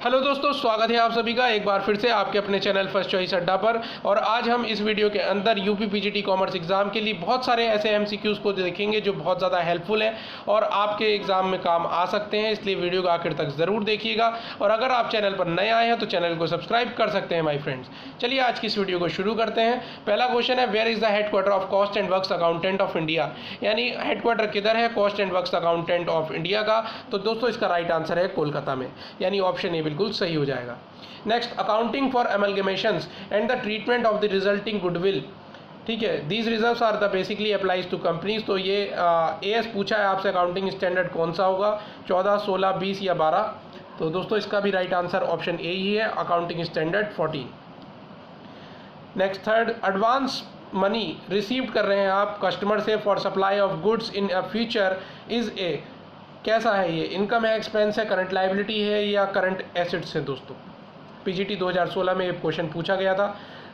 Hello दोस्तों, स्वागत है आप सभी का एक बार फिर से आपके अपने चैनल फर्स्ट चॉइस अड्डा पर। और आज हम इस वीडियो के अंदर यूपी पीजीटी कॉमर्स एग्ज़ाम के लिए बहुत सारे ऐसे एमसीक्यूज़ को देखेंगे जो बहुत ज़्यादा हेल्पफुल हैं और आपके एग्ज़ाम में काम आ सकते हैं। इसलिए वीडियो को आखिर तक ज़रूर देखिएगा और अगर आप चैनल पर नए आए हैं तो चैनल को सब्सक्राइब कर सकते हैं माई फ्रेंड्स। चलिए आज की इस वीडियो को शुरू करते हैं। पहला क्वेश्चन है, where is the headquarter of cost and works accountant of India, यानी हेडक्वार्टर किधर है cost and works accountant of India का। तो दोस्तों इसका राइट आंसर है कोलकाता में, यानी ऑप्शन ए बिल्कुल सही हो जाएगा। Next, accounting for amalgamations and the treatment of the resulting goodwill. ठीक है, these reserves are the basically applies to companies. तो ये एएस पूछा है आपसे अकाउंटिंग स्टैंडर्ड कौन सा होगा, 14, 16, 20 या 12। तो दोस्तों इसका भी राइट आंसर ऑप्शन ए ही है, accounting standard 14। Next, third, advance money receive कर रहे हैं आप कस्टमर से for supply of goods in a future is a, कैसा है ये, इनकम है, एक्सपेंस है, करंट लाइबिलिटी है या करंट एसेट्स है। दोस्तों पीजीटी 2016 में ये क्वेश्चन पूछा गया था।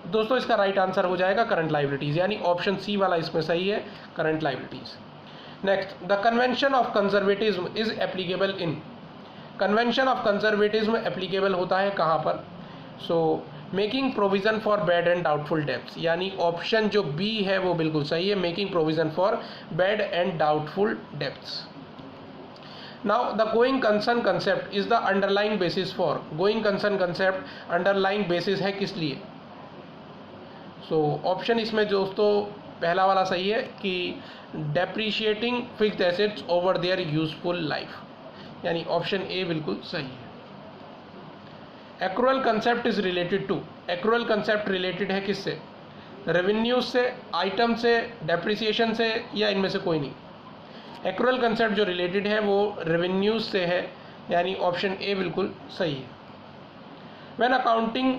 दोस्तों इसका राइट आंसर हो जाएगा करंट लाइबिलिटीज़, यानी ऑप्शन सी वाला इसमें सही है, current liabilities. Next, the convention of conservatism is applicable in, convention of conservatism applicable होता है कहाँ पर। So making provision for bad and doubtful debts, यानी ऑप्शन जो बी है वो बिल्कुल सही है, making provision for bad and doubtful debts. Now the going concern concept is the underlying basis for, going concern concept underlying basis है किस लिए। So ऑप्शन इसमें दोस्तों पहला वाला सही है कि depreciating fixed assets over their useful life, यानी ऑप्शन ए बिल्कुल सही है। Accrual concept is related to, accrual concept related है किससे, रेवेन्यू से, आइटम से, डेप्रिसिएशन से या इनमें से कोई नहीं। एक्रूअल कंसेप्ट जो रिलेटेड है वो रेवेन्यूज से है, यानी ऑप्शन ए बिल्कुल सही है। When accounting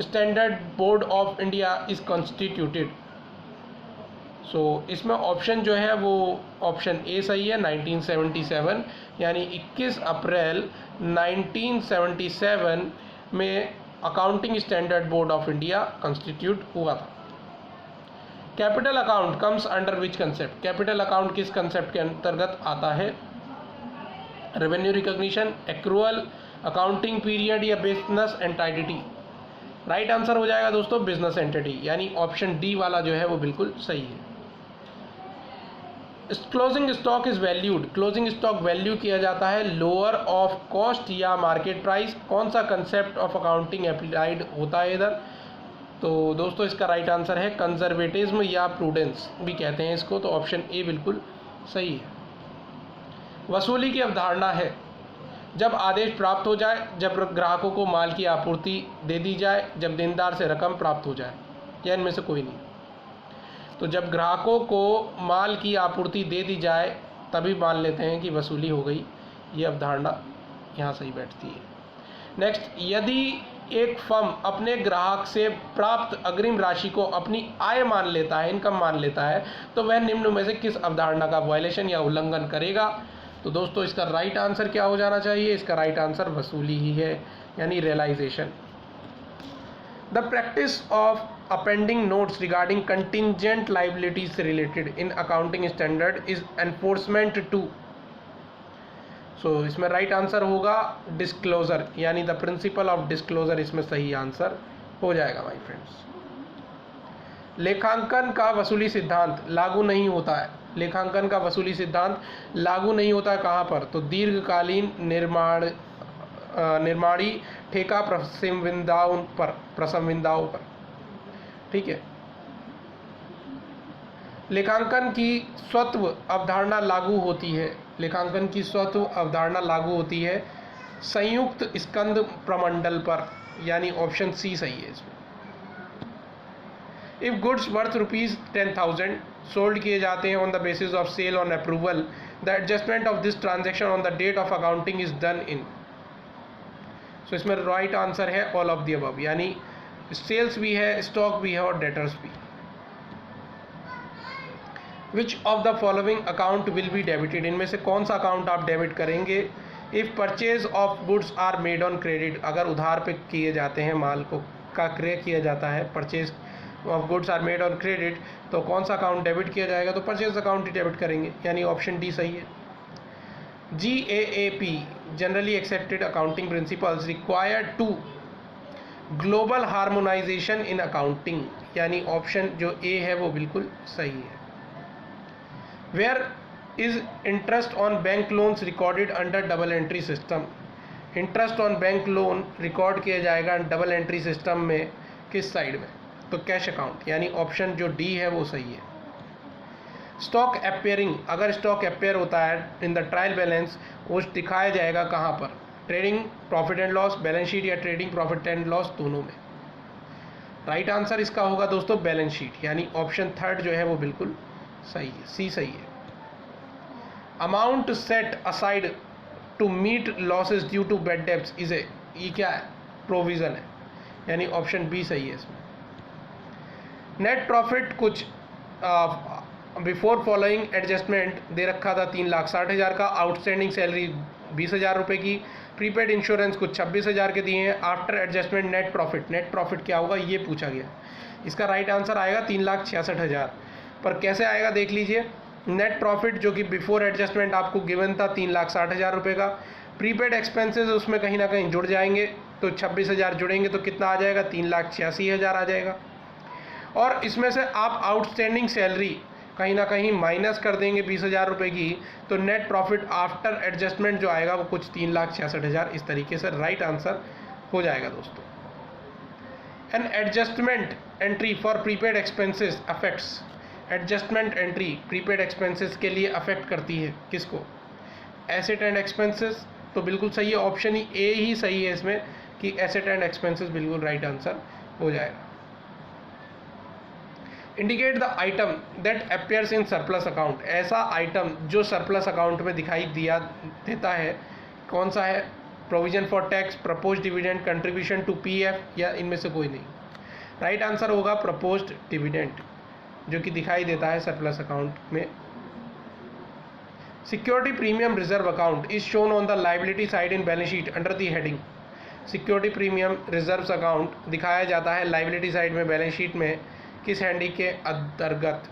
standard board of India is constituted, so इसमें ऑप्शन जो है वो ऑप्शन ए सही है, 1977, यानी 21 अप्रैल 1977 में accounting standard board of India constitute हुआ था। Capital account comes under which concept, capital account किस कंसेप्ट के अंतर्गत आता है, revenue recognition, accrual, accounting period या बिजनेस एंटिटी। राइट आंसर हो जाएगा दोस्तों बिजनेस एंटिटी, यानी ऑप्शन डी वाला जो है वो बिल्कुल सही है। Closing stock is valued, closing stock value किया जाता है लोअर ऑफ कॉस्ट या मार्केट प्राइस, कौन सा कंसेप्ट ऑफ अकाउंटिंग अप्लाइड होता है इधर। तो दोस्तों इसका राइट आंसर है कंजर्वेटिज्म या प्रूडेंस भी कहते हैं इसको, तो ऑप्शन ए बिल्कुल सही है। वसूली की अवधारणा है जब आदेश प्राप्त हो जाए, जब ग्राहकों को माल की आपूर्ति दे दी जाए, जब देनदार से रकम प्राप्त हो जाए, या इनमें से कोई नहीं। तो जब ग्राहकों को माल की आपूर्ति दे दी जाए तभी मान लेते हैं कि वसूली हो गई, ये अवधारणा यहाँ सही बैठती है। नेक्स्ट, यदि एक फर्म अपने ग्राहक से प्राप्त अग्रिम राशि को अपनी आय मान लेता है, इनकम मान लेता है, तो वह निम्न में से किस अवधारणा का वायलेशन या उल्लंघन करेगा। तो दोस्तों इसका राइट आंसर क्या हो जाना चाहिए, इसका राइट आंसर वसूली ही है, यानी realization. The practice of appending notes regarding contingent liabilities से related in accounting standard is enforcement to, so इसमें राइट आंसर होगा डिस्क्लोजर, यानी द प्रिंसिपल ऑफ डिस्क्लोजर इसमें सही आंसर हो जाएगा माय फ्रेंड्स। लेखांकन का वसूली सिद्धांत लागू नहीं होता है, लेखांकन का वसूली सिद्धांत लागू नहीं होता है कहाँ पर, तो दीर्घकालीन निर्माणी ठेका प्रसंविदाओं पर। ठीक है, लेखांकन की स्वत्व अवधारणा लागू होती है, लेखांकन की स्वत्व अवधारणा लागू होती है संयुक्त स्कंद प्रमंडल पर, यानी ऑप्शन सी सही है इसमें। इफ गुड्स वर्थ ₹10,000 सोल्ड किए जाते हैं on the basis of sale on approval, the adjustment of this transaction on the date of accounting is done in, so इसमें राइट आंसर है ऑल ऑफ द अबव, यानी sales भी है, stock भी है और डेटर्स भी। Which of the following account will be debited, इनमें से कौन सा अकाउंट आप डेबिट करेंगे। If purchase of goods are made on credit, अगर उधार पे किए जाते हैं, माल को का क्रय किया जाता है, purchase of goods are made on credit, तो कौन सा अकाउंट डेबिट किया जाएगा, तो परचेज अकाउंट ही डेबिट करेंगे, यानी ऑप्शन डी सही है। GAAP generally accepted accounting principles required to global harmonisation in accounting, यानी ऑप्शन जो ए है वो बिल्कुल सही है। Where is interest on bank loans recorded under double entry system, interest on bank loan record किया जाएगा डबल एंट्री सिस्टम में किस साइड में, तो कैश अकाउंट, यानी ऑप्शन जो डी है वो सही है। स्टॉक अपेयरिंग, अगर स्टॉक अपेयर होता है इन द ट्रायल बैलेंस, वो दिखाया जाएगा कहाँ पर, trading profit and loss, balance sheet या ट्रेडिंग प्रॉफिट एंड लॉस, दोनों में। राइट आंसर इसका होगा दोस्तों बैलेंस शीट, यानी ऑप्शन थर्ड जो है वो बिल्कुल सही है, सी सही है। Amount set aside to meet losses due to bad debts is a, ये क्या है, प्रोविजन है, यानी ऑप्शन बी सही है इसमें। नेट प्रॉफिट कुछ बिफोर फॉलोइंग एडजस्टमेंट दे रखा था 3,60,000 का, आउटस्टैंडिंग सैलरी 20,000 रुपये की, प्रीपेड इंश्योरेंस कुछ 26,000 के दिए हैं, आफ्टर एडजस्टमेंट नेट प्रॉफिट क्या होगा ये पूछा गया। इसका राइट आंसर आएगा 3,66,000। पर कैसे आएगा देख लीजिए, नेट प्रॉफिट जो कि बिफोर एडजस्टमेंट आपको गिवन था 3,60,000 रुपये का, प्रीपेड एक्सपेंसेस उसमें कहीं ना कहीं जुड़ जाएंगे, तो 26,000 जुड़ेंगे तो कितना आ जाएगा, 3,86,000 आ जाएगा। और इसमें से आप आउटस्टैंडिंग सैलरी कहीं ना कहीं माइनस कर देंगे 20,000 रुपये की, तो नेट प्रॉफिट आफ्टर एडजस्टमेंट जो आएगा वो कुछ 3,66,000, इस तरीके से राइट आंसर हो जाएगा दोस्तों। An adjustment entry for prepaid expenses affects, adjustment entry prepaid expenses के लिए अफेक्ट करती है किसको, एसेट एंड एक्सपेंसेस, तो बिल्कुल सही है, ऑप्शन ए ही सही है इसमें कि एसेट एंड एक्सपेंसेस बिल्कुल राइट आंसर हो जाएगा। Indicate the item that appears in surplus account, ऐसा आइटम जो सरप्लस अकाउंट में दिखाई देता है कौन सा है, provision for tax, propose dividend, contribution to PF, या इनमें से कोई नहीं। राइट आंसर होगा प्रपोज्ड डिविडेंड, जो कि दिखाई देता है सरप्लस अकाउंट में। Security premium reserve account is shown on the liability side in balance sheet under the heading, security premium reserve account दिखाया जाता है लाइबिलिटी साइड में बैलेंस शीट में किस हैंडी के अंतर्गत,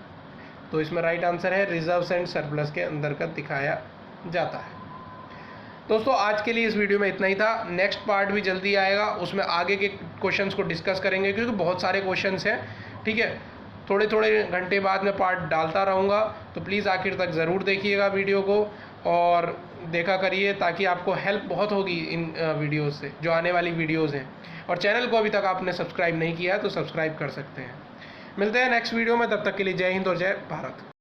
तो इसमें राइट आंसर है रिजर्व्स एंड सरप्लस के अंतर्गत दिखाया जाता है। दोस्तों आज के लिए इस वीडियो में इतना ही था, नेक्स्ट पार्ट भी जल्दी आएगा, उसमें आगे के क्वेश्चंस को डिस्कस करेंगे क्योंकि बहुत सारे क्वेश्चंस हैं, ठीक है। थोड़े थोड़े घंटे बाद में पार्ट डालता रहूँगा, तो प्लीज़ आखिर तक ज़रूर देखिएगा वीडियो को और देखा करिए, ताकि आपको हेल्प बहुत होगी इन वीडियोज़ से, जो आने वाली वीडियोज़ हैं। और चैनल को अभी तक आपने सब्सक्राइब नहीं किया है तो सब्सक्राइब कर सकते हैं। मिलते हैं नेक्स्ट वीडियो में, तब तक के लिए जय हिंद और जय भारत।